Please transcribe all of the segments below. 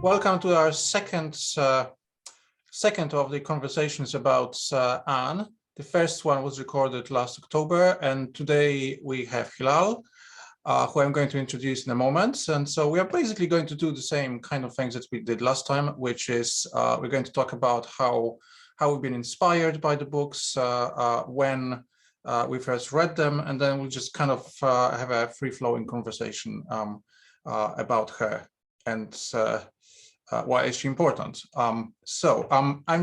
Welcome to our second of the conversations about Anne. The first one was recorded last October, and today we have Hilal, who I'm going to introduce in a moment. And so we are basically going to do the same kind of things that we did last time, which is we're going to talk about how we've been inspired by the books, when we first read them, and then we'll just kind of have a free-flowing conversation about her and why is she important. I'm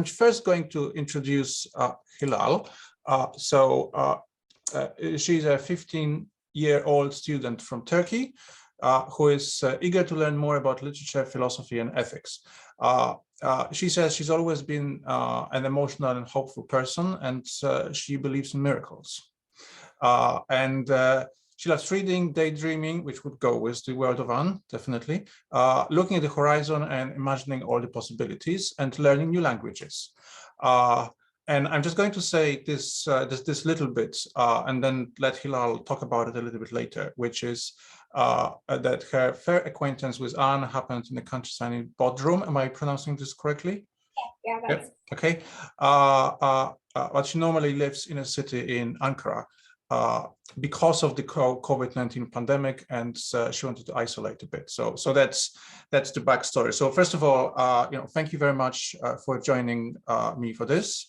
first going to introduce Hilal. She's a 15-year-old student from Turkey who is eager to learn more about literature, philosophy, and ethics. She says she's always been an emotional and hopeful person, and she believes in miracles. She loves reading, daydreaming, which would go with the world of Anne, definitely, looking at the horizon and imagining all the possibilities, and learning new languages. And I'm just going to say this little bit, and then let Hilal talk about it a little bit later, which is that her fair acquaintance with Anne happened in the countryside in Bodrum. Am I pronouncing this correctly? Yeah, that's yep. Okay. But she normally lives in a city in Ankara. Because of the COVID-19 pandemic, and she wanted to isolate a bit. So that's the backstory. So first of all, thank you very much for joining me for this.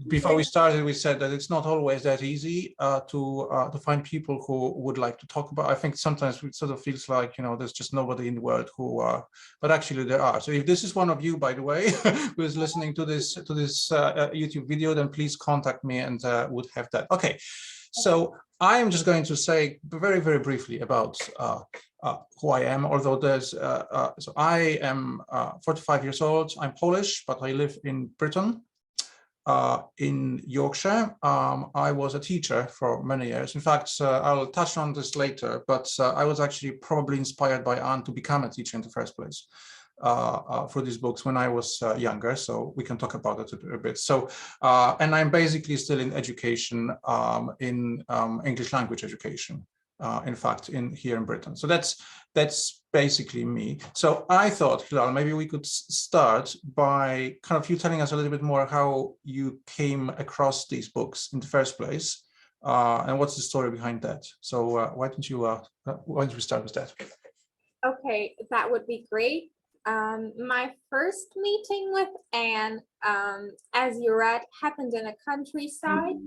Before we started, we said that it's not always that easy to find people who would like to talk about. I think sometimes it sort of feels like, there's just nobody in the world who but actually there are. So if this is one of you, by the way, who is listening to this YouTube video, then please contact me and would have that. Okay, so I am just going to say very, very briefly about who I am, although so I am 45 years old. I'm Polish, but I live in Britain. In Yorkshire. I was a teacher for many years. In fact, I'll touch on this later, but I was actually probably inspired by Anne to become a teacher in the first place for these books when I was younger, so we can talk about it a bit. So, and I'm basically still in education, in English language education, in fact, here in Britain. So that's basically me. So I thought, Hilal, maybe we could start by kind of you telling us a little bit more how you came across these books in the first place, and what's the story behind that. So why don't we start with that? Okay, that would be great. My first meeting with Anne, as you read, happened in a countryside.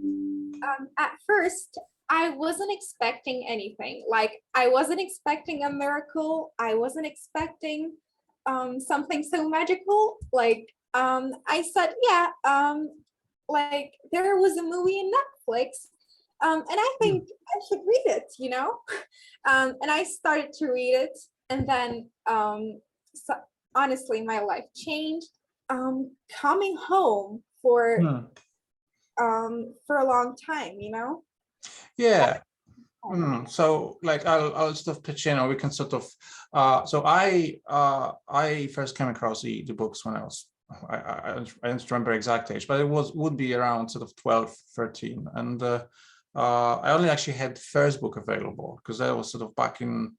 At first, I wasn't expecting anything. Like, I wasn't expecting a miracle. I wasn't expecting something so magical. Like, I said, yeah, like there was a movie in Netflix, and I think I should read it, and I started to read it, and then so honestly, my life changed. Coming home for a long time, Yeah. So like I'll sort of pitch in, or we can sort of so I first came across the books when I don't remember exact age, but it would be around sort of 12, 13, and I only actually had the first book available because that was sort of back in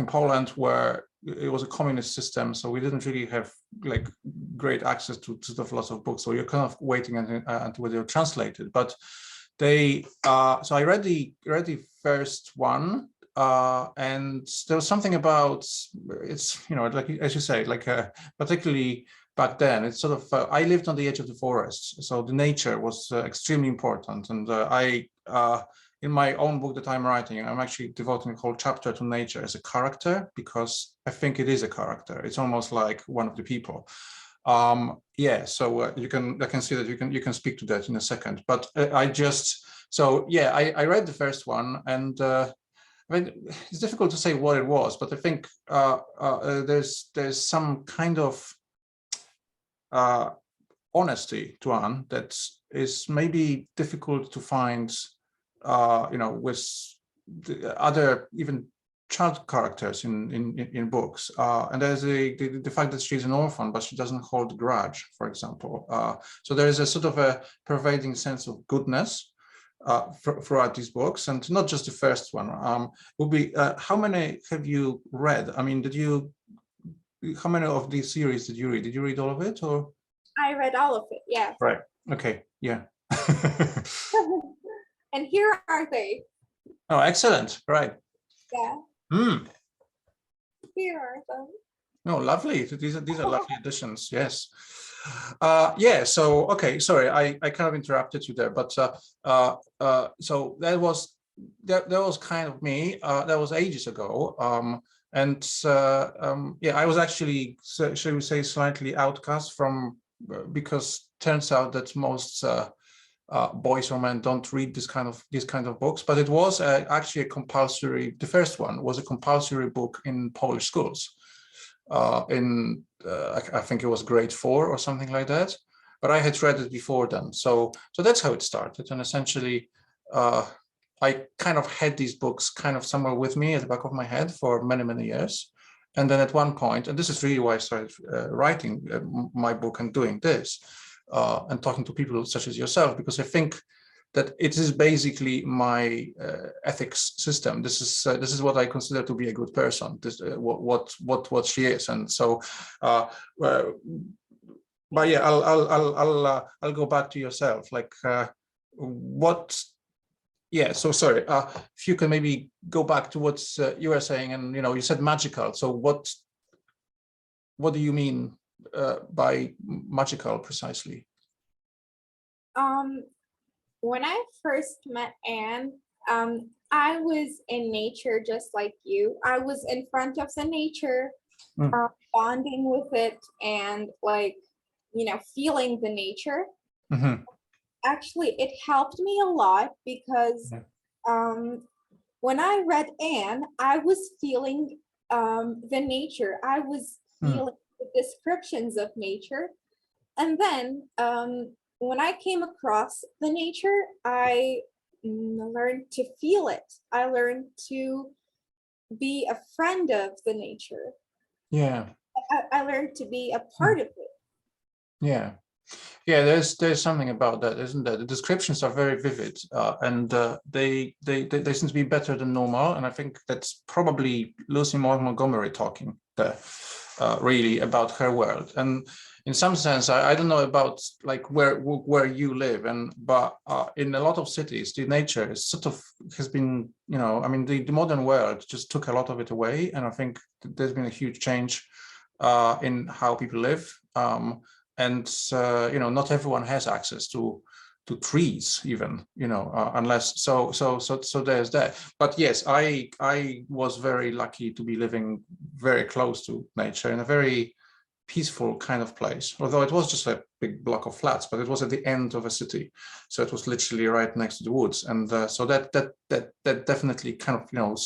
Poland, where it was a communist system, so we didn't really have like great access to sort of lots of books. So you're kind of waiting until they were translated. But so I read the first one, and there was something about it's like as you say, like particularly back then, it's sort of I lived on the edge of the forest, so the nature was extremely important, and in my own book that I'm writing, I'm actually devoting a whole chapter to nature as a character, because I think it is a character. It's almost like one of the people. Yeah, so I can see that you can speak to that in a second. But I read the first one, and I mean, it's difficult to say what it was, but I think there's some kind of honesty to Anne that is maybe difficult to find with the other even child characters in books, and there's the fact that she's an orphan, but she doesn't hold a grudge, for example. So there is a sort of a pervading sense of goodness throughout these books, and not just the first one. Would be how many have you read? I mean, how many of these series did you read? Did you read all of it, or? I read all of it, yeah. Right. Okay. Yeah. And here are they. Oh, excellent. Right. Yeah. Hmm. Here are them. No, lovely. These are lovely additions. Yes. Yeah. So okay. Sorry, I kind of interrupted you there, but so that was kind of me. That was ages ago. And yeah, I was actually, shall we say, slightly outcast from because turns out that most boys or men don't read these kind of books. But it was actually a compulsory. The first one was a compulsory book in Polish schools. I think it was grade 4 or something like that, but I had read it before then. So that's how it started. And essentially, I kind of had these books kind of somewhere with me at the back of my head for many, many years. And then at one point, and this is really why I started writing my book and doing this and talking to people such as yourself, because I think that it is basically my ethics system. This is what I consider to be a good person. This what she is, and so. But yeah, I'll go back to yourself. Like what? Yeah. So sorry. If you can maybe go back to what you were saying, and you said magical. So what do you mean by magical precisely? When I first met Anne, I was in nature just like you. I was in front of the nature, bonding with it and feeling the nature. Mm-hmm. Actually, it helped me a lot because when I read Anne, I was feeling the nature. I was feeling the descriptions of nature. And then when I came across the nature, I learned to feel it. I learned to be a friend of the nature. Yeah. I learned to be a part of it. Yeah. Yeah, there's something about that, isn't there? The descriptions are very vivid, and they seem to be better than normal. And I think that's probably Lucy Maud Montgomery talking there, really about her world. And in some sense, I don't know about like where you live, but in a lot of cities, the nature is sort of has been, I mean, the modern world just took a lot of it away, and I think there's been a huge change in how people live. And not everyone has access to trees even, unless so there's that. But yes, I was very lucky to be living very close to nature in a very peaceful kind of place, although it was just a big block of flats, but it was at the end of a city, so it was literally right next to the woods. And so that definitely kind of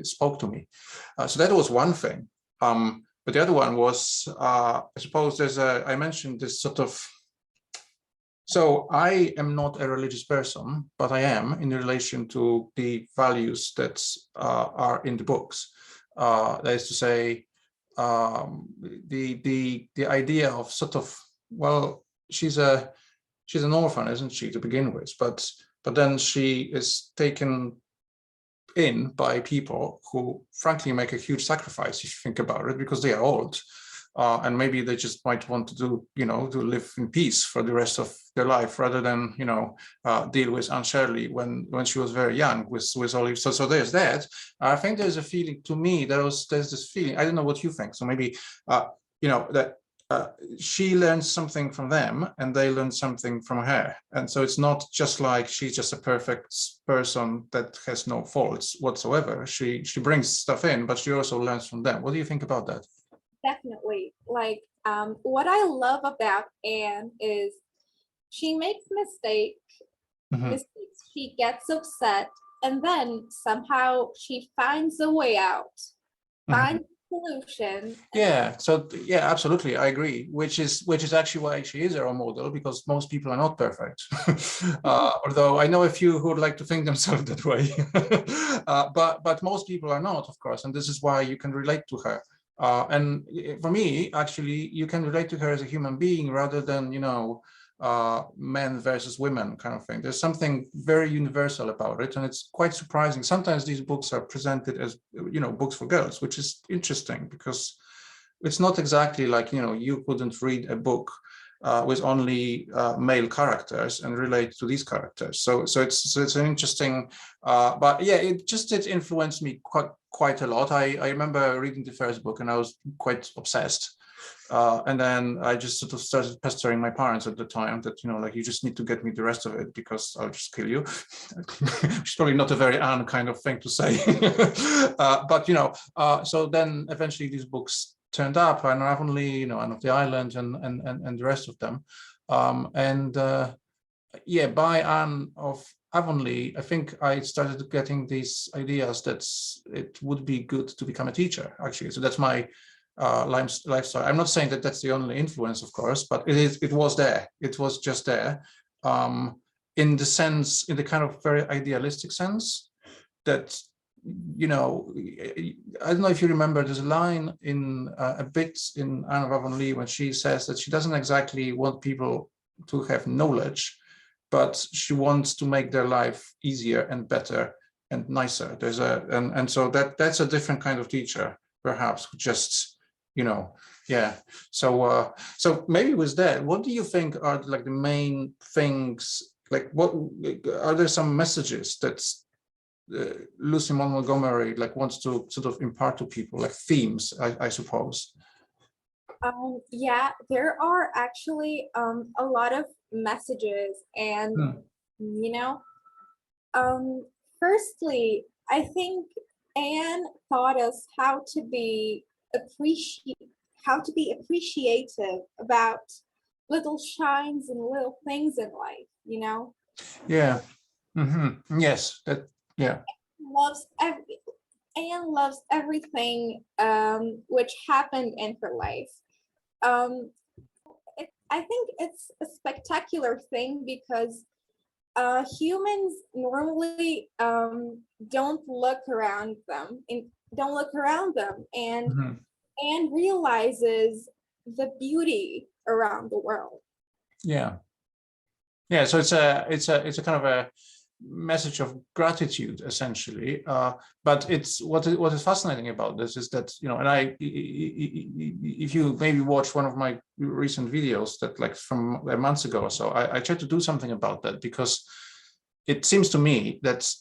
spoke to me. So that was one thing. But the other one was, I suppose I mentioned this sort of, so I am not a religious person, but I am in relation to the values that are in the books. That is to say, the idea of sort of, well, she's an orphan, isn't she, to begin with? But then she is taken in by people who frankly make a huge sacrifice, if you think about it, because they are old, and maybe they just might want to to live in peace for the rest of their life rather than deal with Anne Shirley when she was very young with Olive. So there's that. I think there's a feeling, to me, there's this feeling, I don't know what you think, so maybe that she learns something from them and they learn something from her. And so it's not just like she's just a perfect person that has no faults whatsoever. She brings stuff in, but she also learns from them. What do you think about that? Definitely. Like what I love about Anne is she makes mistakes, she gets upset, and then somehow she finds a way out, finds solution. Yeah, so yeah, absolutely, I agree, which is actually why she is a role model, because most people are not perfect. Although I know a few who would like to think themselves that way. But most people are not, of course, and this is why you can relate to her. And for me, actually, you can relate to her as a human being rather than men versus women kind of thing. There's something very universal about it, and it's quite surprising. Sometimes these books are presented as, books for girls, which is interesting because it's not exactly like, you couldn't read a book with only male characters and relate to these characters. So it's an interesting, but yeah, it just did influence me quite a lot. I remember reading the first book and I was quite obsessed. And then I just sort of started pestering my parents at the time that, like, you just need to get me the rest of it because I'll just kill you. It's probably not a very Anne kind of thing to say. But, so then eventually these books turned up, and Avonlea, Anne of the Island, and the rest of them. Yeah, by Anne of Avonlea, I think I started getting these ideas that it would be good to become a teacher, actually. So that's my lifestyle. I'm not saying that that's the only influence, of course, but it was there. It was just there, in the kind of very idealistic sense that, I don't know if you remember, there's a line in a bit in Anne of Avonlea when she says that she doesn't exactly want people to have knowledge, but she wants to make their life easier and better and nicer. And so that's a different kind of teacher, perhaps, just, yeah. So maybe with that, what do you think are like the main things? Like, what are there some messages that Lucy Maud Montgomery wants to sort of impart to people, like themes, I suppose? Yeah, there are actually a lot of messages, and firstly, I think Anne taught us how to be appreciative about little shines and little things in life. Yeah. Yes. Yeah. Loves every Anne loves everything which happened in her life. I think it's a spectacular thing because humans normally don't look around them and realizes the beauty around the world. Yeah. Yeah. So it's a kind of a message of gratitude, essentially. But it's what is fascinating about this is that, and if you maybe watch one of my recent videos that from months ago or so, I tried to do something about that, because it seems to me that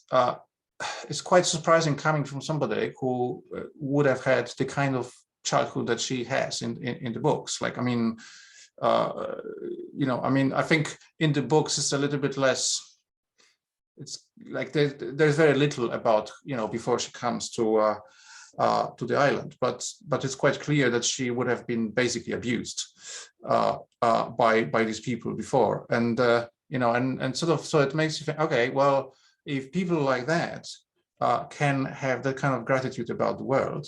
it's quite surprising coming from somebody who would have had the kind of childhood that she has in the books. I think in the books it's a little bit less. It's like there's very little about, before she comes to the island, but it's quite clear that she would have been basically abused by these people before, and and sort of, so it makes you think, okay, well, if people like that can have that kind of gratitude about the world,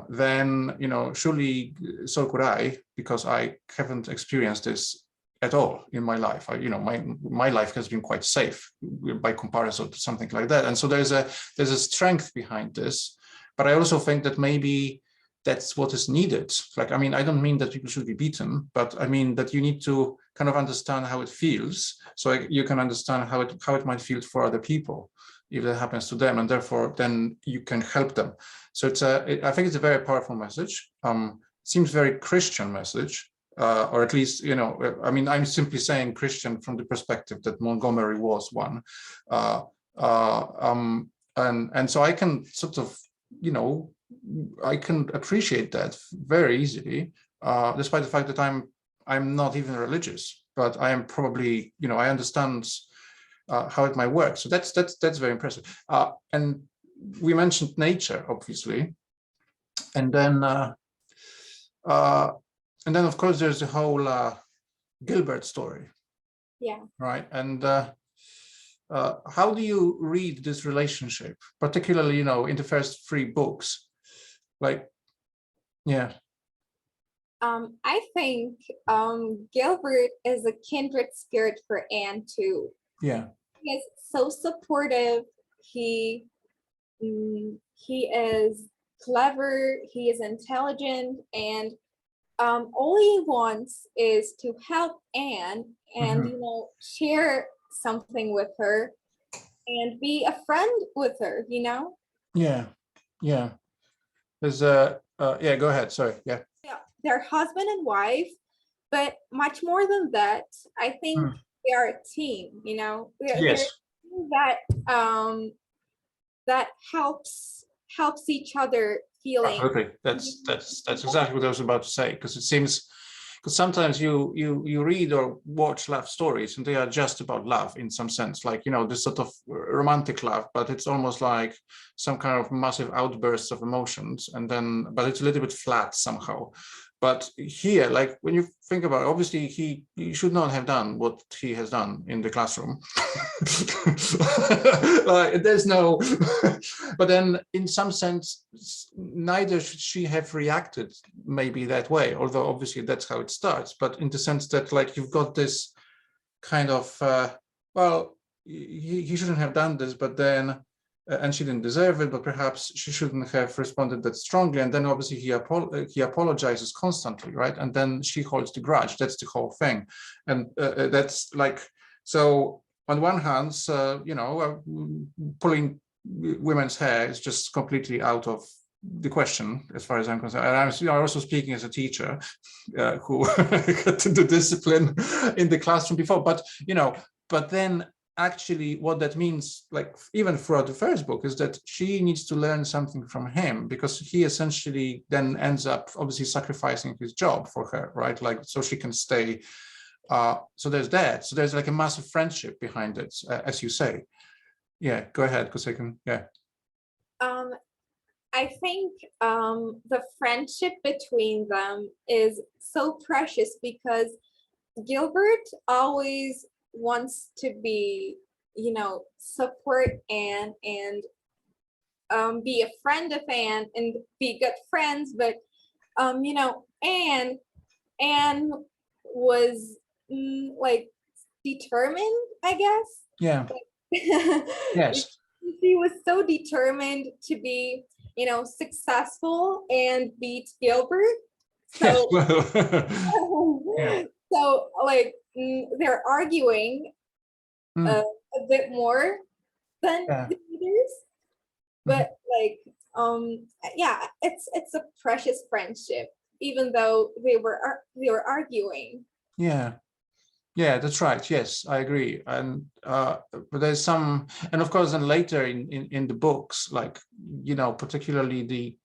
then surely so could I, because I haven't experienced this at all in my life. My life has been quite safe by comparison to something like that, and so there's a strength behind this. But I also think that maybe that's what is needed. I don't mean that people should be beaten, but I mean that you need to kind of understand how it feels, so you can understand how it might feel for other people if that happens to them, and therefore then you can help them. So I think it's a very powerful message. Seems very Christian message. Or at least, I'm simply saying Christian from the perspective that Montgomery was one. And so I can sort of, I can appreciate that very easily, despite the fact that I'm not even religious, but I am probably, I understand how it might work. So that's very impressive. And we mentioned nature, obviously, and then of course there's the whole Gilbert story. Yeah. Right. And how do you read this relationship, particularly, in the first 3 books? Yeah. I think Gilbert is a kindred spirit for Anne too. Yeah. He is so supportive. He is clever. He is intelligent, and all he wants is to help Anne and share something with her and be a friend with her. Yeah, yeah. There's yeah, go ahead. Sorry. Yeah. Yeah, they're husband and wife, but much more than that, I think they are a team. They're Yes. a team that helps each other feeling. Absolutely. That's exactly what I was about to say, because it seems, because sometimes you read or watch love stories and they are just about love in some sense, like this sort of romantic love, but it's almost like some kind of massive outbursts of emotions, and then but it's a little bit flat somehow. But here, like when you think about it, obviously he should not have done what he has done in the classroom. Like there's no but then in some sense neither should she have reacted maybe that way, although obviously that's how it starts, but in the sense that like you've got this kind of well, he shouldn't have done this, but then and she didn't deserve it, but perhaps she shouldn't have responded that strongly, and then obviously he apologizes constantly, right? And then she holds the grudge. That's the whole thing. And that's like, so on one hand, pulling women's hair is just completely out of the question as far as I'm concerned. And I'm also speaking as a teacher who had to do discipline in the classroom before, but then actually what that means, like even throughout the first book, is that she needs to learn something from him, because he essentially then ends up obviously sacrificing his job for her, right? Like, so she can stay. So there's that. So there's like a massive friendship behind it, as you say. Yeah, go ahead, because I can, yeah. I think the friendship between them is so precious because Gilbert always wants to be, support Anne and be a friend of Anne and be good friends. But, Anne was like determined, I guess. Yeah. Yes. She was so determined to be, successful and beat Gilbert. So, Yeah. so like they're arguing a bit more than Yeah. the others, but like yeah, it's a precious friendship, even though they were arguing. Yeah. Yeah, that's right. Yes, I agree. And but there's some, and of course, then later in the books, like particularly the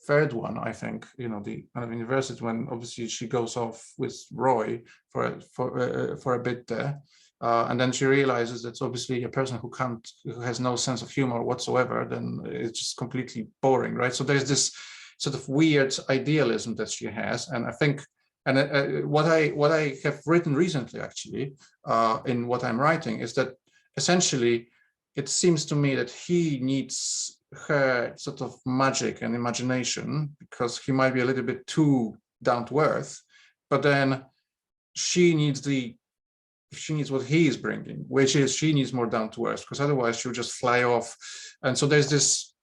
third one, I think, the kind of university, when obviously she goes off with Roy for a bit there, and then she realizes that's obviously a person who has no sense of humor whatsoever. Then it's just completely boring, right? So there's this sort of weird idealism that she has, and I think. And what I have written recently, actually, in what I'm writing, is that essentially it seems to me that he needs her sort of magic and imagination, because he might be a little bit too down to earth, but then she needs what he is bringing, which is she needs more down to earth, because otherwise she'll just fly off. And so there's this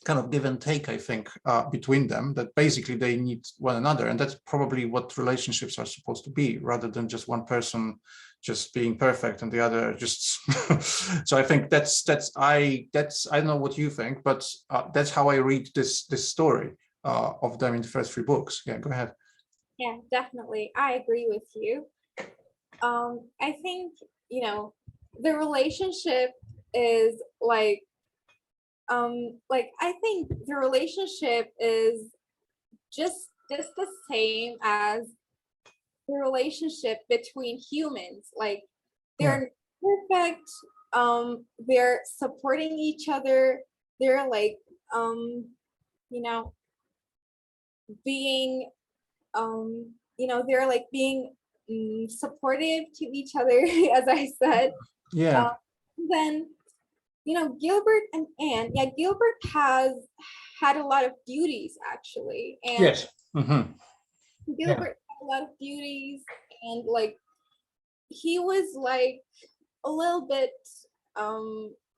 kind of give and take, I think, between them, that basically they need one another. And that's probably what relationships are supposed to be, rather than just one person just being perfect and the other just so I think I don't know what you think, but that's how I read this story of them in the first three books. Yeah, go ahead. Yeah, definitely, I agree with you. I think the relationship is like I think the relationship is just the same as the relationship between humans. Like they're perfect, they're supporting each other, they're like you know being they're like being supportive to each other, as I said. Yeah. Then Gilbert and Anne, yeah, Gilbert has had a lot of duties actually, and Yes. Gilbert had a lot of duties, and like he was like a little bit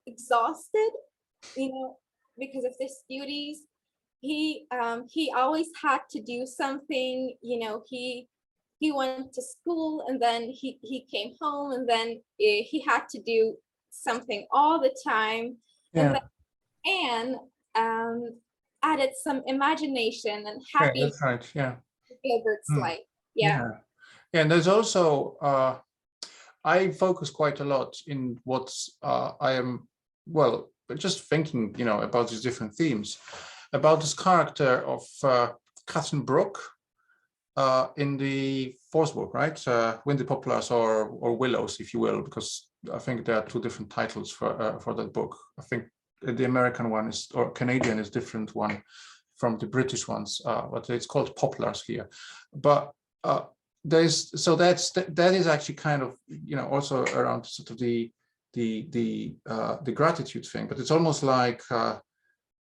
exhausted, because of his duties. he always had to do something, you know, he went to school and then he came home and then he had to do something all the time. And Yeah. then Anne added some imagination and Yeah, happiness that's right. Yeah. to Gilbert's Mm. life. Yeah. Yeah. And there's also I focus quite a lot in what I am, well, just thinking, you know, about these different themes, about this character of Catherine Brooke in the fourth book, right? Wind the Poplars or Willows, if you will, because I think there are two different titles for that book. I think the American one is, or Canadian is different one from the British ones, but it's called Poplars here. But there's, so that is actually kind of, you know, also around sort of the gratitude thing, but it's almost like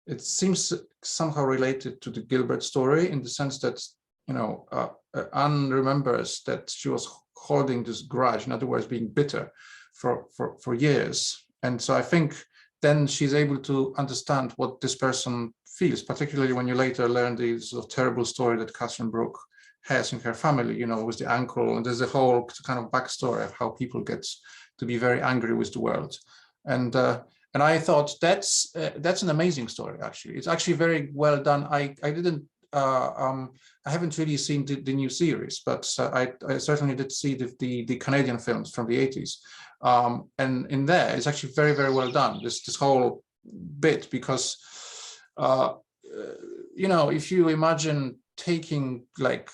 it seems somehow related to the Gilbert story in the sense that, you know, Anne remembers that she was holding this grudge, in other words, being bitter for years. And so I think then she's able to understand what this person feels, particularly when you later learn the sort of terrible story that Catherine Brooke has in her family, you know, with the uncle, and there's a whole kind of backstory of how people get to be very angry with the world. And I thought that's an amazing story. Actually, it's actually very well done. I haven't really seen the new series, but I certainly did see the Canadian films from the 80s, and in there it's actually very, very well done. This whole bit, because you know, if you imagine taking like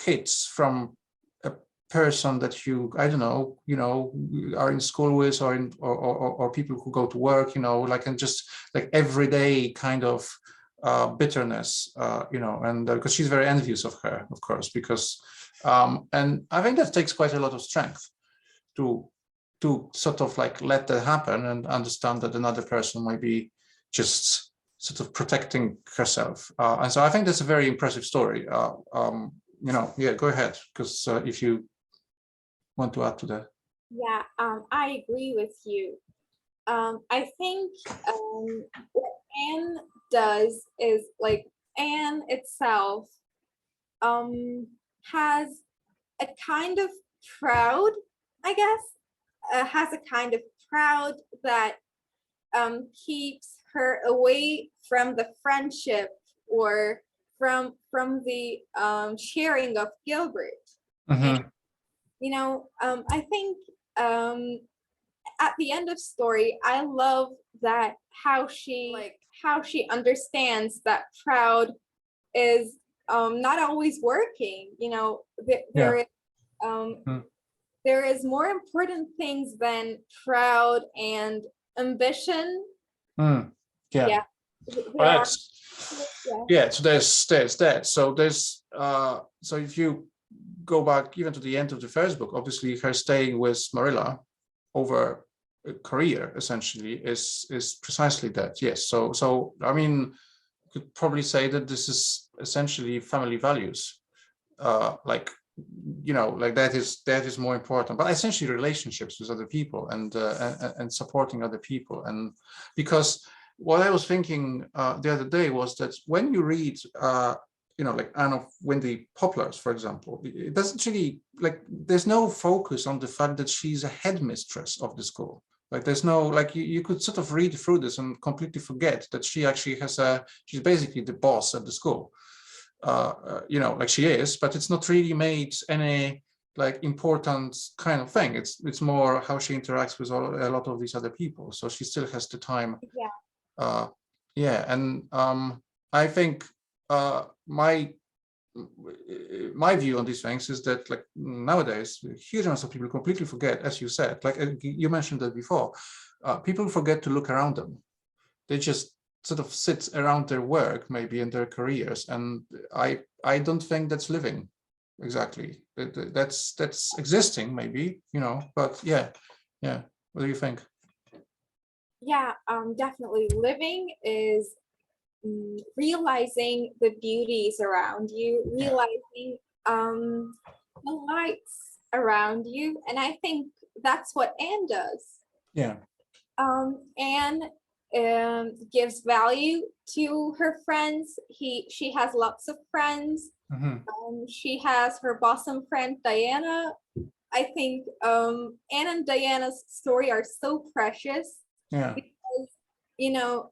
hits from a person that you, I don't know, you know, are in school with, or people who go to work, you know, like, and just like everyday kind of bitterness, you know, and because she's very envious of her, of course, because and I think that takes quite a lot of strength to sort of like let that happen and understand that another person might be just sort of protecting herself, and so I think that's a very impressive story. You know, yeah, go ahead, because if you want to add to that. Yeah, I agree with you. I think what Anne does is like Anne itself has a kind of proud, I guess, has a kind of proud that keeps her away from the friendship or from the sharing of Gilbert. And Mm-hmm. you know, I think at the end of story, I love that how she understands that proud is not always working. You know, Yeah. um, Mm. there is more important things than proud and ambition. Mm. Yeah. Yeah, Well, there are. that's, Yeah. yeah, so there's that. So there's so if you go back even to the end of the first book, obviously her staying with Marilla over a career essentially is precisely that. Yes. So I mean, you could probably say that this is essentially family values. Like, you know, like that is more important, but essentially relationships with other people, and supporting other people. And because what I was thinking the other day was that when you read you know, like Anne of Windy Poplars, for example, it doesn't really, like, there's no focus on the fact that she's a headmistress of the school. Like, there's no, like, you could sort of read through this and completely forget that she actually has she's basically the boss at the school. You know, like she is, but it's not really made any like important kind of thing. It's more how she interacts with a lot of these other people. So she still has the time. Yeah. Yeah, and I think my view on these things is that, like, nowadays huge amounts of people completely forget, as you said, like you mentioned that before, people forget to look around them. They just sort of sit around their work, maybe in their careers, and I don't think that's living exactly. That's existing, maybe, you know, but yeah. What do you think? Yeah, definitely. Living is realizing the beauties around you, Yeah. realizing the lights around you, and I think that's what Anne does. Yeah. Anne gives value to her friends. She has lots of friends. She has her bosom friend Diana. I think Anne and Diana's story are so precious. Yeah. Because, you know,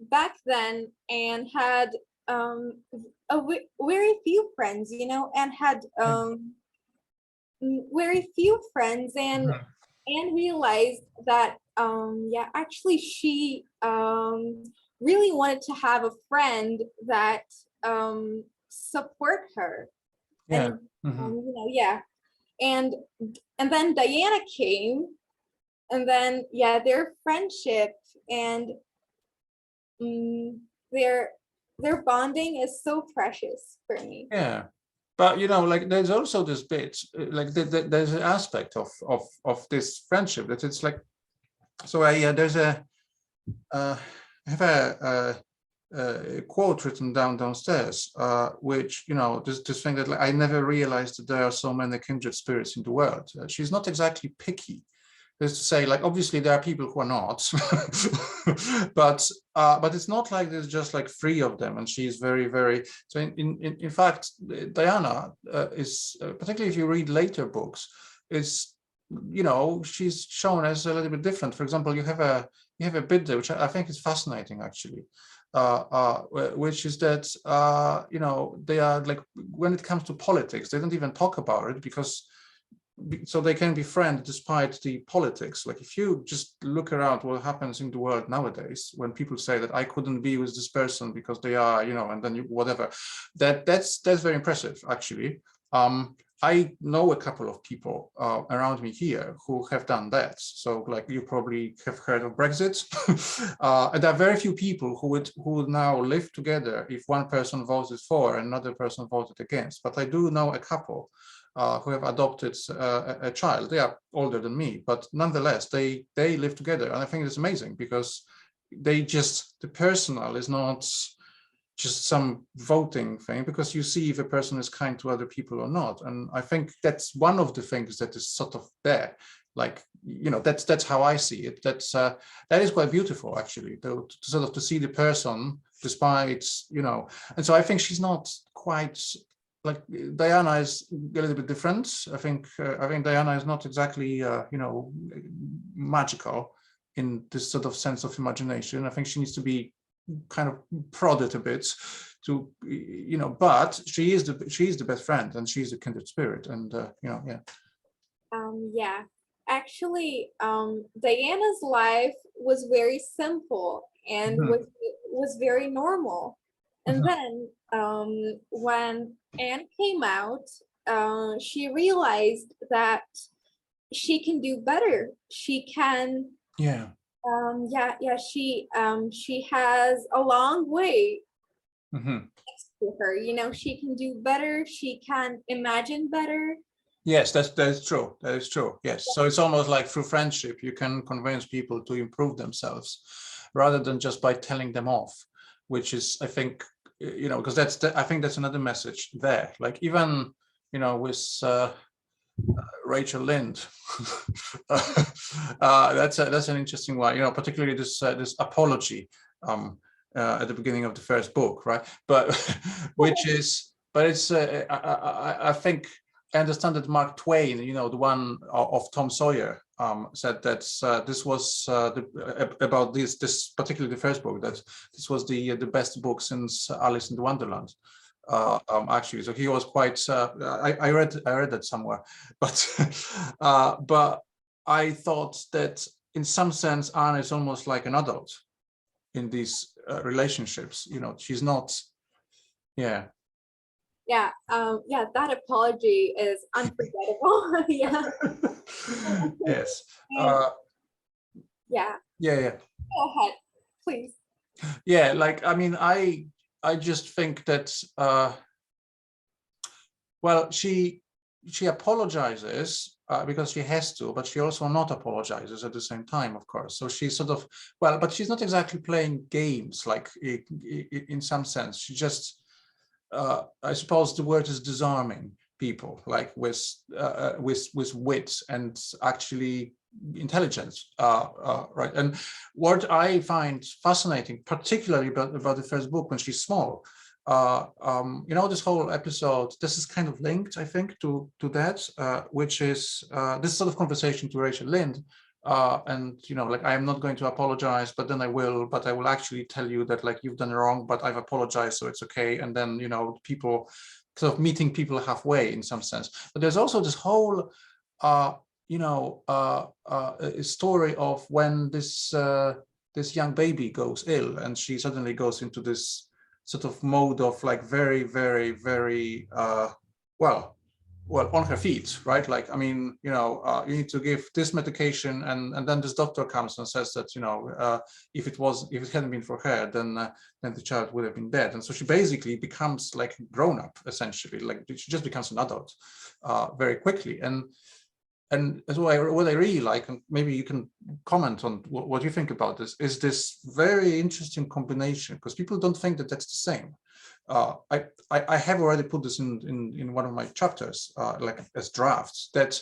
back then Anne had very few friends, you know, and had very few friends, and Anne realized that yeah, actually she really wanted to have a friend that support her. Yeah. And you know, yeah, and then Diana came, and then yeah, their friendship and their bonding is so precious for me. Yeah. But you know, like there's also this bit, like there's an aspect of this friendship that it's like, so there's a I have a quote written downstairs, which, you know, this thing that, like, I never realized that there are so many kindred spirits in the world. She's not exactly picky. Is to say, like, obviously there are people who are not, but it's not like there's just like three of them, and she's very so. In fact, Diana is particularly if you read later books, is, you know, she's shown as a little bit different. For example, you have a bit there which I think is fascinating actually, which is that you know, they are like, when it comes to politics, they don't even talk about it because. So they can be friends despite the politics. Like if you just look around what happens in the world nowadays, when people say that I couldn't be with this person because they are, you know, and then you, whatever, that's very impressive actually. I know a couple of people around me here who have done that. So like you probably have heard of Brexit. And there are very few people who would now live together if one person voted for and another person voted against. But I do know a couple who have adopted a child. They are older than me, but nonetheless, they live together. And I think it's amazing because they just, the personal is not just some voting thing, because you see if a person is kind to other people or not. And I think that's one of the things that is sort of there. Like, you know, that's how I see it. That is quite beautiful actually, to sort of to see the person despite, you know. And so I think she's not quite, like, Diana is a little bit different. I think Diana is not exactly you know, magical in this sort of sense of imagination. I think she needs to be kind of prodded a bit to, you know, but she is the best friend, and she's a kindred spirit, and you know, yeah. Yeah, actually, Diana's life was very simple and was very normal. And then when Anne came out, she realized that she can do better. She can, Yeah. she has a long way Mm-hmm. next to her. You know, she can do better. She can imagine better. Yes, that's true. That is true. Yes. So it's almost like through friendship, you can convince people to improve themselves rather than just by telling them off, which is, I think, you know, because I think that's another message there. Like even, you know, with Rachel Lynde, that's an interesting one. You know, particularly this apology at the beginning of the first book, right? But it's I think. I understand that Mark Twain, you know, the one of Tom Sawyer, said that this was about this particularly the first book, that this was the best book since Alice in the Wonderland. Actually, so he was quite. I read that somewhere, but but I thought that in some sense Anne is almost like an adult in these relationships. You know, she's not. Yeah. Yeah, that apology is unforgettable. Yeah. Yes. Yeah. Yeah. Go ahead, please. Yeah, like, I mean, I just think that well, she apologizes because she has to, but she also not apologizes at the same time, of course. So she's sort of, well, but she's not exactly playing games, like in some sense. She just I suppose the word is disarming people, like with wit, and actually intelligence, right? And what I find fascinating, particularly about the first book when she's small, you know, this whole episode, this is kind of linked, I think, to that, which is this sort of conversation to Rachel Lynde. And, you know, like, I am not going to apologize, but then I will actually tell you that, like, you've done wrong, but I've apologized, so it's okay. And then, you know, people sort of meeting people halfway in some sense. But there's also this whole, you know, a story of when this young baby goes ill, and she suddenly goes into this sort of mode of, like, very, very, very, well, on her feet, right? Like, I mean, you know, you need to give this medication, and then this doctor comes and says that, you know, if it hadn't been for her, then the child would have been dead. And so she basically becomes like grown up, essentially. Like, she just becomes an adult very quickly. And what I really like, and maybe you can comment on what you think about this, is this very interesting combination, because people don't think that that's the same. I have already put this in one of my chapters, like as drafts, that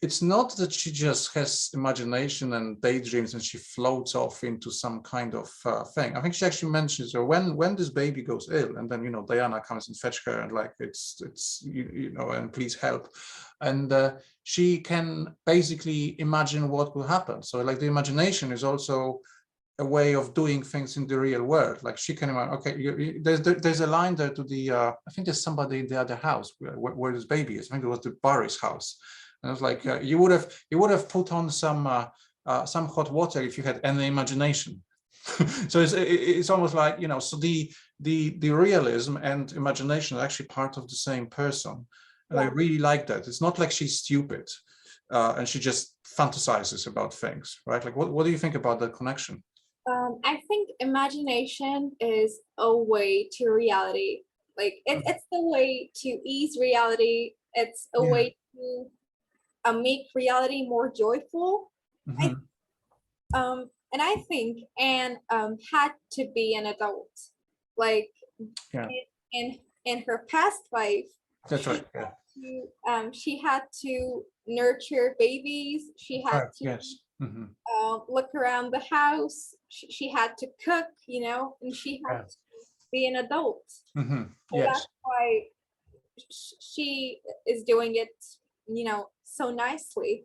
it's not that she just has imagination and daydreams and she floats off into some kind of thing. I think she actually mentions when this baby goes ill, and then, you know, Diana comes and fetch her, and like, it's you know, and please help. And she can basically imagine what will happen. So, like, the imagination is also a way of doing things in the real world. Like, she can imagine, okay, there's a line there to the, I think there's somebody in the other house where this baby is. I think it was the Barry's house. And I was like, you would have put on some hot water if you had any imagination. So it's almost like, you know, so the realism and imagination are actually part of the same person. And I really like that. It's not like she's stupid and she just fantasizes about things, right? Like, what do you think about that connection? I think imagination is a way to reality. Like, it's the way to ease reality. It's a way to make reality more joyful. Mm-hmm. And I think Anne had to be an adult. Like, in her past life, That's right. she had to nurture babies. She had to Yes. Mm-hmm. look around the house. She had to cook, you know, and she had to be an adult. Mm-hmm. So that's why she is doing it, you know, so nicely.